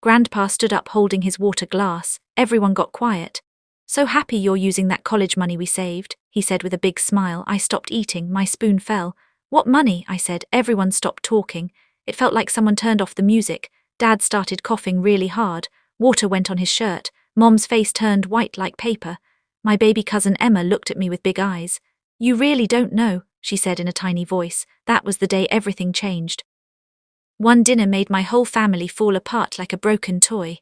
Grandpa stood up holding his water glass. Everyone got quiet. "So happy you're using that college money we saved," he said with a big smile. I stopped eating, my spoon fell. "What money?" I said. Everyone stopped talking. It felt like someone turned off the music. Dad started coughing really hard. Water went on his shirt. Mom's face turned white like paper. My baby cousin Emma looked at me with big eyes. "You really don't know," she said in a tiny voice. That was the day everything changed. One dinner made my whole family fall apart like a broken toy.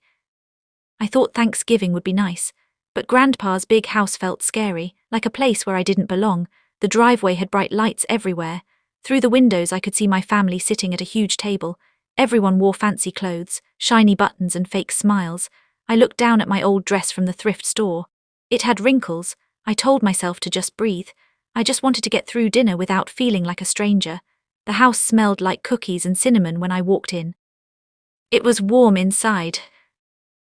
I thought Thanksgiving would be nice, but Grandpa's big house felt scary, like a place where I didn't belong. The driveway had bright lights everywhere. Through the windows I could see my family sitting at a huge table. Everyone wore fancy clothes, shiny buttons and fake smiles. I looked down at my old dress from the thrift store. It had wrinkles. I told myself to just breathe. I just wanted to get through dinner without feeling like a stranger. The house smelled like cookies and cinnamon when I walked in. It was warm inside.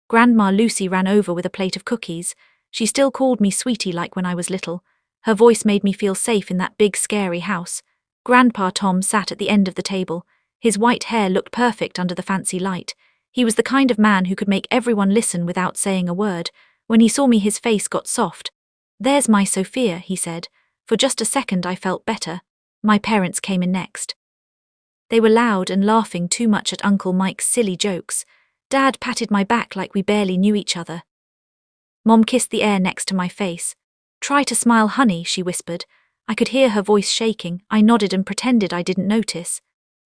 Grandma Lucy ran over with a plate of cookies. She still called me sweetie like when I was little. Her voice made me feel safe in that big scary house. Grandpa Tom sat at the end of the table. His white hair looked perfect under the fancy light. He was the kind of man who could make everyone listen without saying a word. When he saw me, his face got soft. "There's my Sophia," he said. For just a second I felt better. My parents came in next. They were loud and laughing too much at Uncle Mike's silly jokes. Dad patted my back like we barely knew each other. Mom kissed the air next to my face. "Try to smile, honey," she whispered. I could hear her voice shaking. I nodded and pretended I didn't notice.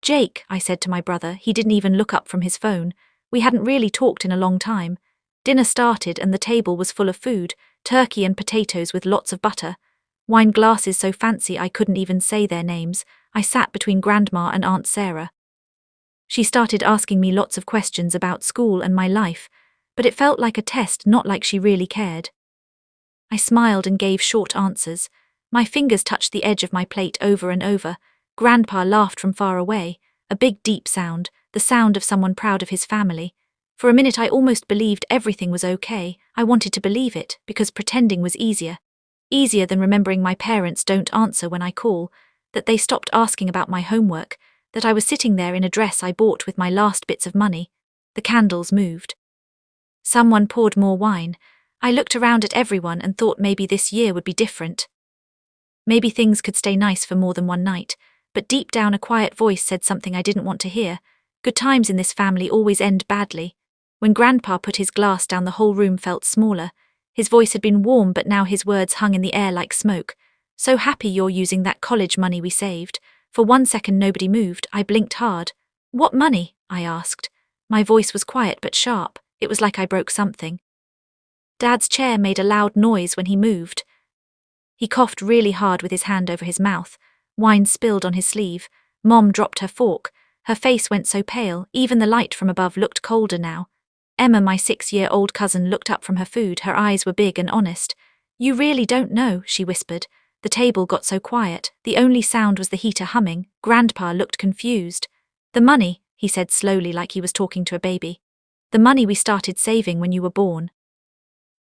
"Jake," I said to my brother. He didn't even look up from his phone. We hadn't really talked in a long time. Dinner started and the table was full of food, turkey and potatoes with lots of butter. Wine glasses so fancy I couldn't even say their names. I sat between Grandma and Aunt Sarah. She started asking me lots of questions about school and my life, but it felt like a test, not like she really cared. I smiled and gave short answers. My fingers touched the edge of my plate over and over. Grandpa laughed from far away, a big deep sound, the sound of someone proud of his family. For a minute I almost believed everything was okay. I wanted to believe it, because pretending was easier. Easier than remembering my parents don't answer when I call, that they stopped asking about my homework, that I was sitting there in a dress I bought with my last bits of money. The candles moved. Someone poured more wine. I looked around at everyone and thought maybe this year would be different. Maybe things could stay nice for more than one night, but deep down a quiet voice said something I didn't want to hear. Good times in this family always end badly. When Grandpa put his glass down, the whole room felt smaller. His voice had been warm, but now his words hung in the air like smoke. "So happy you're using that college money we saved." For 1 second nobody moved. I blinked hard. "What money?" I asked. My voice was quiet but sharp. It was like I broke something. Dad's chair made a loud noise when he moved. He coughed really hard with his hand over his mouth. Wine spilled on his sleeve. Mom dropped her fork. Her face went so pale, even the light from above looked colder now. Emma, my 6-year-old cousin, looked up from her food. Her eyes were big and honest. "You really don't know," she whispered. The table got so quiet. The only sound was the heater humming. Grandpa looked confused. "The money," he said slowly like he was talking to a baby. "The money we started saving when you were born.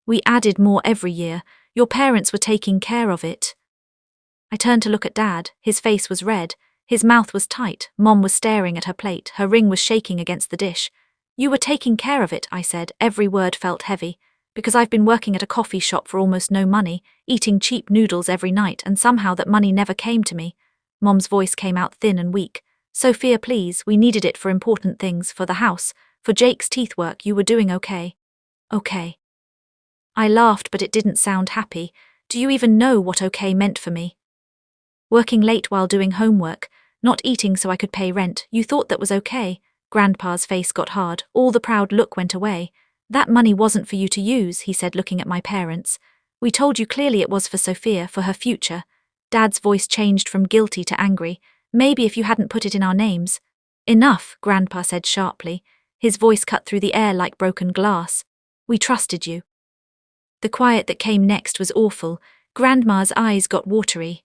We added more every year. Your parents were taking care of it." I turned to look at Dad. His face was red. His mouth was tight. Mom was staring at her plate. Her ring was shaking against the dish. "You were taking care of it," I said. Every word felt heavy. Because I've been working at a coffee shop for almost no money, eating cheap noodles every night, and somehow that money never came to me. Mom's voice came out thin and weak. "Sophia, please, we needed it for important things, for the house, for Jake's teeth work. You were doing okay." "Okay." I laughed, but it didn't sound happy. Do you even know what okay meant for me? Working late while doing homework, not eating so I could pay rent, you thought that was okay? Grandpa's face got hard. All the proud look went away. "That money wasn't for you to use," he said, looking at my parents. "We told you clearly it was for Sophia, for her future." Dad's voice changed from guilty to angry. "Maybe if you hadn't put it in our names." "Enough," Grandpa said sharply. His voice cut through the air like broken glass. "We trusted you." The quiet that came next was awful. Grandma's eyes got watery.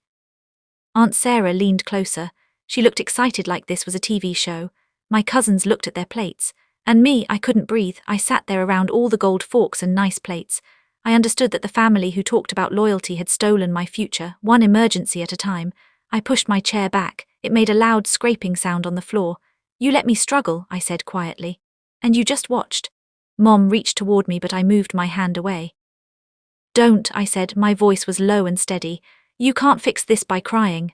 Aunt Sarah leaned closer. She looked excited like this was a TV show. My cousins looked at their plates. And me, I couldn't breathe. I sat there around all the gold forks and nice plates. I understood that the family who talked about loyalty had stolen my future, one emergency at a time. I pushed my chair back. It made a loud scraping sound on the floor. "You let me struggle," I said quietly. And you just watched. Mom reached toward me, but I moved my hand away. Don't, I said, my voice was low and steady. You can't fix this by crying.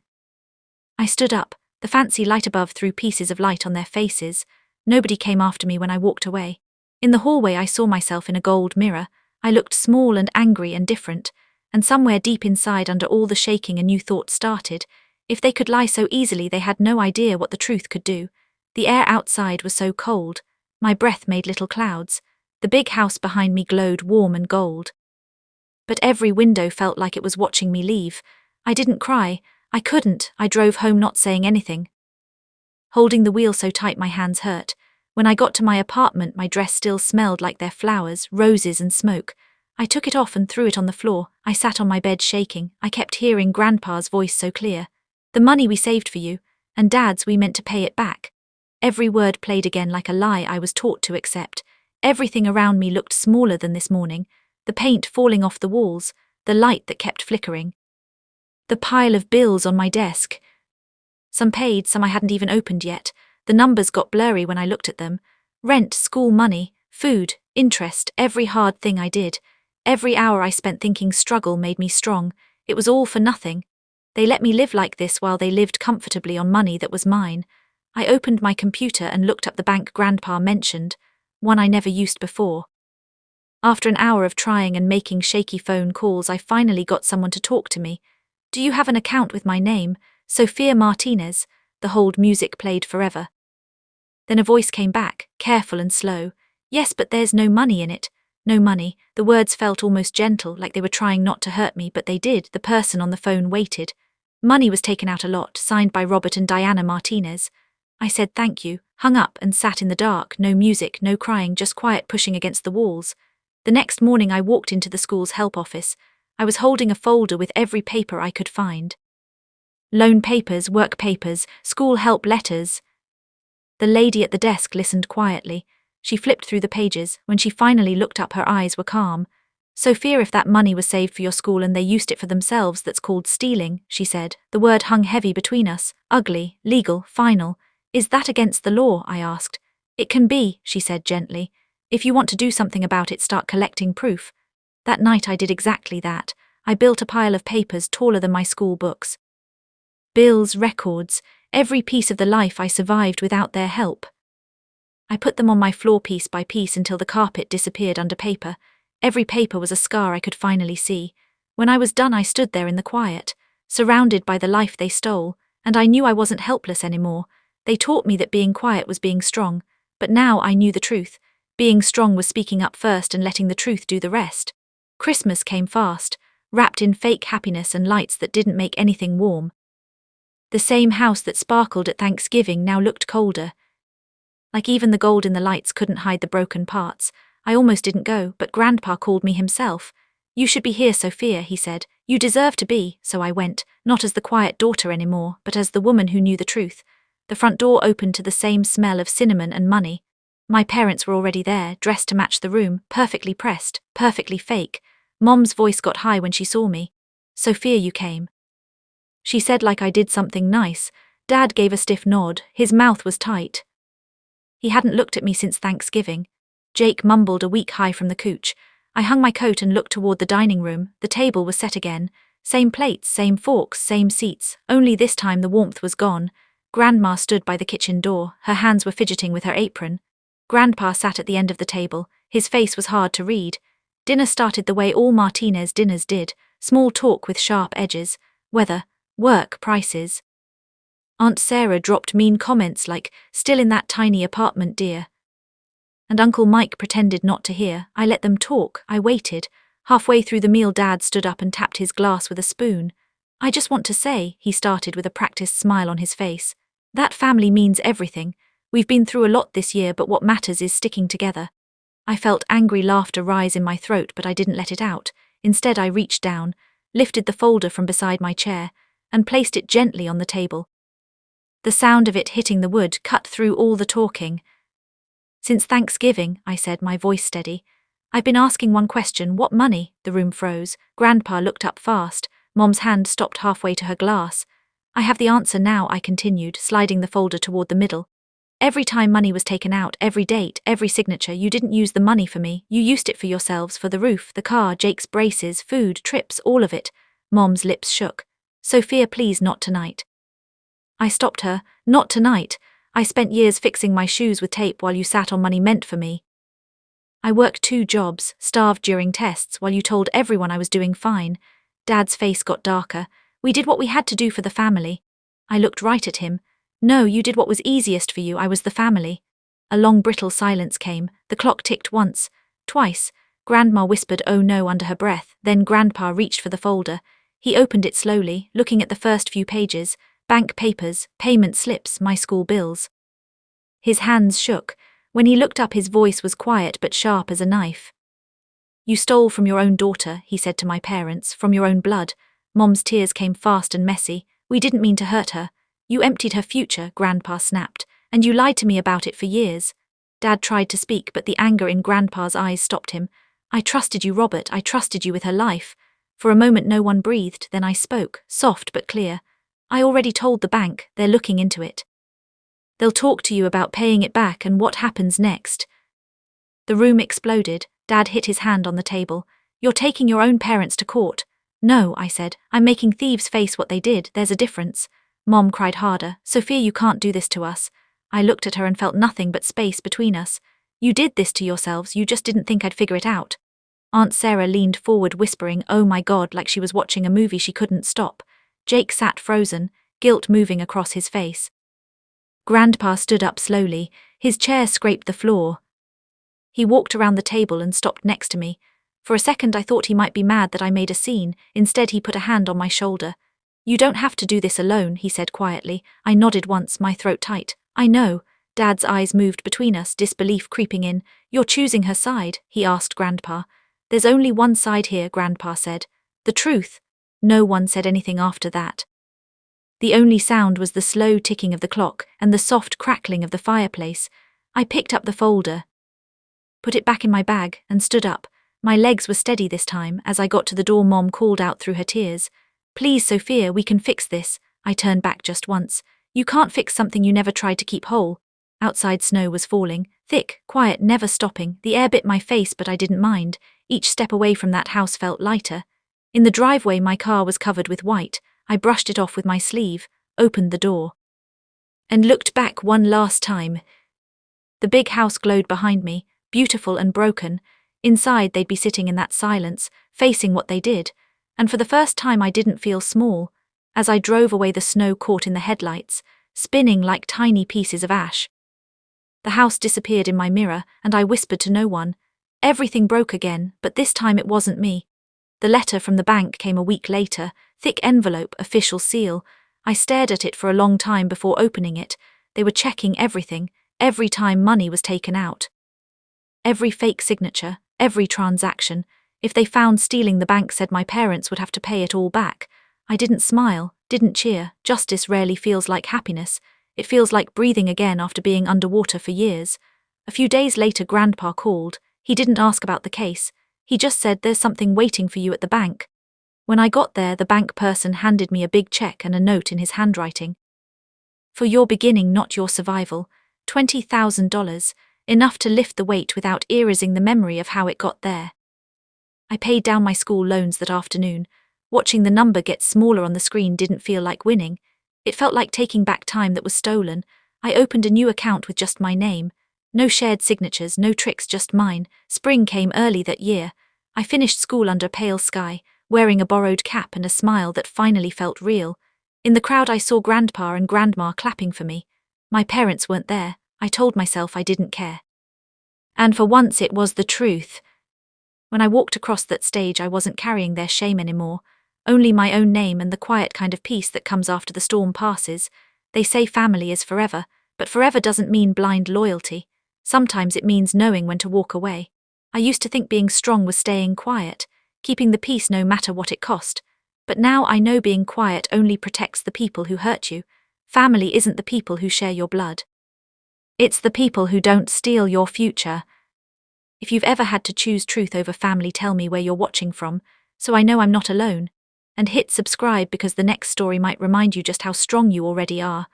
I stood up. The fancy light above threw pieces of light on their faces. Nobody came after me when I walked away. In the hallway I saw myself in a gold mirror. I looked small and angry and different, and somewhere deep inside, under all the shaking, a new thought started. If they could lie so easily, they had no idea what the truth could do. The air outside was so cold. My breath made little clouds. The big house behind me glowed warm and gold. But every window felt like it was watching me leave. I didn't cry. I couldn't. I drove home not saying anything. Holding the wheel so tight my hands hurt. When I got to my apartment, my dress still smelled like their flowers, roses and smoke. I took it off and threw it on the floor. I sat on my bed shaking. I kept hearing Grandpa's voice so clear. The money we saved for you, and Dad's, we meant to pay it back. Every word played again like a lie I was taught to accept. Everything around me looked smaller than this morning. The paint falling off the walls, the light that kept flickering. The pile of bills on my desk. Some paid, some I hadn't even opened yet. The numbers got blurry when I looked at them. Rent, school money, food, interest, every hard thing I did. Every hour I spent thinking struggle made me strong. It was all for nothing. They let me live like this while they lived comfortably on money that was mine. I opened my computer and looked up the bank Grandpa mentioned, one I never used before. After an hour of trying and making shaky phone calls, I finally got someone to talk to me. Do you have an account with my name, Sophia Martinez? The hold music played forever. Then a voice came back, careful and slow. Yes, but there's no money in it. No money. The words felt almost gentle, like they were trying not to hurt me, but they did. The person on the phone waited. Money was taken out a lot, signed by Robert and Diana Martinez. I said thank you, hung up and sat in the dark, no music, no crying, just quiet pushing against the walls. The next morning I walked into the school's help office. I was holding a folder with every paper I could find. Loan papers, work papers, school help letters. The lady at the desk listened quietly. She flipped through the pages. When she finally looked up, her eyes were calm. Sophia, if that money was saved for your school and they used it for themselves, that's called stealing, she said. The word hung heavy between us. Ugly, legal, final. Is that against the law? I asked. It can be, she said gently. If you want to do something about it, start collecting proof. That night I did exactly that. I built a pile of papers taller than my school books. Bills, records, every piece of the life I survived without their help. I put them on my floor piece by piece until the carpet disappeared under paper. Every paper was a scar I could finally see. When I was done, I stood there in the quiet, surrounded by the life they stole, and I knew I wasn't helpless anymore. They taught me that being quiet was being strong, but now I knew the truth. Being strong was speaking up first and letting the truth do the rest. Christmas came fast, wrapped in fake happiness and lights that didn't make anything warm. The same house that sparkled at Thanksgiving now looked colder. Like even the gold in the lights couldn't hide the broken parts. I almost didn't go, but Grandpa called me himself. You should be here, Sophia, he said. You deserve to be. So I went, not as the quiet daughter anymore, but as the woman who knew the truth. The front door opened to the same smell of cinnamon and money. My parents were already there, dressed to match the room, perfectly pressed, perfectly fake. Mom's voice got high when she saw me. Sophia, you came. She said like I did something nice. Dad gave a stiff nod. His mouth was tight. He hadn't looked at me since Thanksgiving. Jake mumbled a week high from the couch. I hung my coat and looked toward the dining room. The table was set again. Same plates, same forks, same seats. Only this time the warmth was gone. Grandma stood by the kitchen door. Her hands were fidgeting with her apron. Grandpa sat at the end of the table. His face was hard to read. Dinner started the way all Martinez dinners did. Small talk with sharp edges. Weather, work, prices. Aunt Sarah dropped mean comments like, "Still in that tiny apartment, dear." And Uncle Mike pretended not to hear. I let them talk. I waited. Halfway through the meal, Dad stood up and tapped his glass with a spoon. "I just want to say," he started with a practiced smile on his face, "that family means everything. We've been through a lot this year, but what matters is sticking together." I felt angry laughter rise in my throat, but I didn't let it out. Instead, I reached down, lifted the folder from beside my chair, and placed it gently on the table. The sound of it hitting the wood cut through all the talking. "Since Thanksgiving," I said, my voice steady, "I've been asking one question, what money?" The room froze. Grandpa looked up fast. Mom's hand stopped halfway to her glass. "I have the answer now," I continued, sliding the folder toward the middle. Every time money was taken out, every date, every signature, you didn't use the money for me, you used it for yourselves, for the roof, the car, Jake's braces, food, trips, all of it. Mom's lips shook. Sophia, please, not tonight. I stopped her. Not tonight. I spent years fixing my shoes with tape while you sat on money meant for me. I worked 2 jobs, starved during tests, while you told everyone I was doing fine. Dad's face got darker. We did what we had to do for the family. I looked right at him. No, you did what was easiest for you, I was the family. A long brittle silence came. The clock ticked once, twice. Grandma whispered "oh no" under her breath, then Grandpa reached for the folder. He opened it slowly, looking at the first few pages. Bank papers, payment slips, my school bills. His hands shook. When he looked up, his voice was quiet but sharp as a knife. You stole from your own daughter, he said to my parents, from your own blood. Mom's tears came fast and messy. We didn't mean to hurt her. You emptied her future, Grandpa snapped, and you lied to me about it for years. Dad tried to speak, but the anger in Grandpa's eyes stopped him. I trusted you, Robert, I trusted you with her life. For a moment no one breathed, then I spoke, soft but clear. I already told the bank, they're looking into it. They'll talk to you about paying it back and what happens next. The room exploded. Dad hit his hand on the table. You're taking your own parents to court. No, I said, I'm making thieves face what they did, there's a difference. Mom cried harder. Sophia, you can't do this to us. I looked at her and felt nothing but space between us. You did this to yourselves, you just didn't think I'd figure it out. Aunt Sarah leaned forward whispering, oh my God, like she was watching a movie she couldn't stop. Jake sat frozen, guilt moving across his face. Grandpa stood up slowly, his chair scraped the floor. He walked around the table and stopped next to me. For a second I thought he might be mad that I made a scene. Instead he put a hand on my shoulder. You don't have to do this alone, he said quietly. I nodded once, my throat tight. I know. Dad's eyes moved between us, disbelief creeping in. You're choosing her side, he asked Grandpa. There's only one side here, Grandpa said. The truth. No one said anything after that. The only sound was the slow ticking of the clock and the soft crackling of the fireplace. I picked up the folder, put it back in my bag, and stood up. My legs were steady this time. As I got to the door, Mom called out through her tears. Please, Sophia, we can fix this. I turned back just once. You can't fix something you never tried to keep whole. Outside snow was falling, thick, quiet, never stopping. The air bit my face, but I didn't mind. Each step away from that house felt lighter. In the driveway, my car was covered with white. I brushed it off with my sleeve, opened the door, and looked back one last time. The big house glowed behind me, beautiful and broken. Inside, they'd be sitting in that silence, facing what they did. And for the first time I didn't feel small. As I drove away, the snow caught in the headlights, spinning like tiny pieces of ash. The house disappeared in my mirror, and I whispered to no one. Everything broke again, but this time it wasn't me. The letter from the bank came a week later, thick envelope, official seal. I stared at it for a long time before opening it. They were checking everything, every time money was taken out. Every fake signature, every transaction. If they found stealing, the bank said my parents would have to pay it all back. I didn't smile, didn't cheer. Justice rarely feels like happiness. It feels like breathing again after being underwater for years. A few days later, Grandpa called. He didn't ask about the case. He just said, there's something waiting for you at the bank. When I got there, the bank person handed me a big check and a note in his handwriting. For your beginning, not your survival. $20,000, enough to lift the weight without erasing the memory of how it got there. I paid down my school loans that afternoon. Watching the number get smaller on the screen didn't feel like winning. It felt like taking back time that was stolen. I opened a new account with just my name. No shared signatures, no tricks, just mine. Spring came early that year. I finished school under pale sky, wearing a borrowed cap and a smile that finally felt real. In the crowd I saw Grandpa and Grandma clapping for me. My parents weren't there. I told myself I didn't care. And for once it was the truth. When I walked across that stage, I wasn't carrying their shame anymore. Only my own name and the quiet kind of peace that comes after the storm passes. They say family is forever, but forever doesn't mean blind loyalty. Sometimes it means knowing when to walk away. I used to think being strong was staying quiet, keeping the peace no matter what it cost. But now I know being quiet only protects the people who hurt you. Family isn't the people who share your blood. It's the people who don't steal your future. If you've ever had to choose truth over family, tell me where you're watching from, so I know I'm not alone. And hit subscribe, because the next story might remind you just how strong you already are.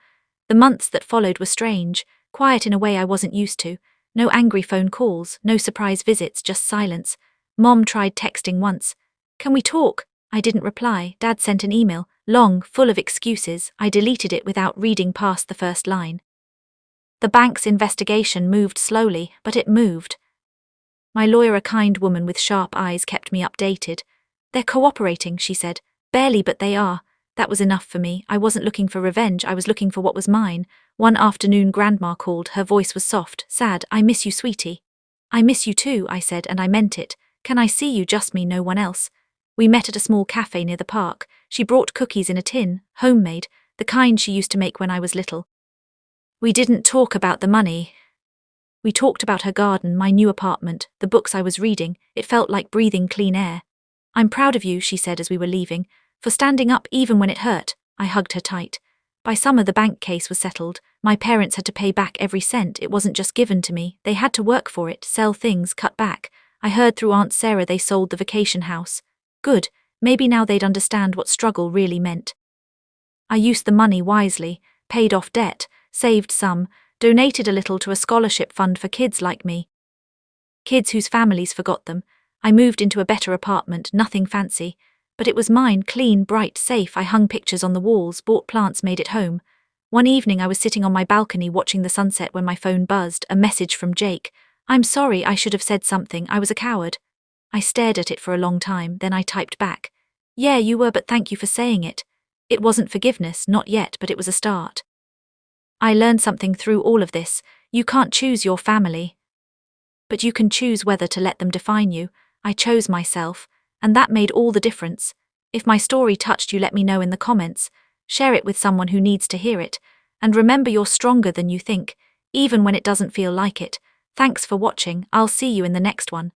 The months that followed were strange. Quiet in a way I wasn't used to. No angry phone calls, no surprise visits, just silence. Mom tried texting once. Can we talk? I didn't reply. Dad sent an email, long, full of excuses. I deleted it without reading past the first line. The bank's investigation moved slowly, but it moved. My lawyer, a kind woman with sharp eyes, kept me updated. They're cooperating, she said. Barely, but they are. That was enough for me. I wasn't looking for revenge, I was looking for what was mine. One afternoon Grandma called, her voice was soft, sad. I miss you, sweetie. I miss you too, I said, and I meant it. Can I see you, just me, no one else? We met at a small cafe near the park. She brought cookies in a tin, homemade, the kind she used to make when I was little. We didn't talk about the money. We talked about her garden, my new apartment, the books I was reading. It felt like breathing clean air. I'm proud of you, she said as we were leaving, for standing up even when it hurt. I hugged her tight. By summer the bank case was settled. My parents had to pay back every cent. It wasn't just given to me. They had to work for it, sell things, cut back. I heard through Aunt Sarah they sold the vacation house. Good, maybe now they'd understand what struggle really meant. I used the money wisely, paid off debt, saved some, donated a little to a scholarship fund for kids like me. Kids whose families forgot them. I moved into a better apartment, nothing fancy. But it was mine, clean, bright, safe. I hung pictures on the walls, bought plants, made it home. One evening I was sitting on my balcony watching the sunset when my phone buzzed, a message from Jake. I'm sorry, I should have said something, I was a coward. I stared at it for a long time, then I typed back. Yeah, you were, but thank you for saying it. It wasn't forgiveness, not yet, but it was a start. I learned something through all of this. You can't choose your family. But you can choose whether to let them define you. I chose myself, and that made all the difference. If my story touched you, let me know in the comments. Share it with someone who needs to hear it. And remember, you're stronger than you think, even when it doesn't feel like it. Thanks for watching. I'll see you in the next one.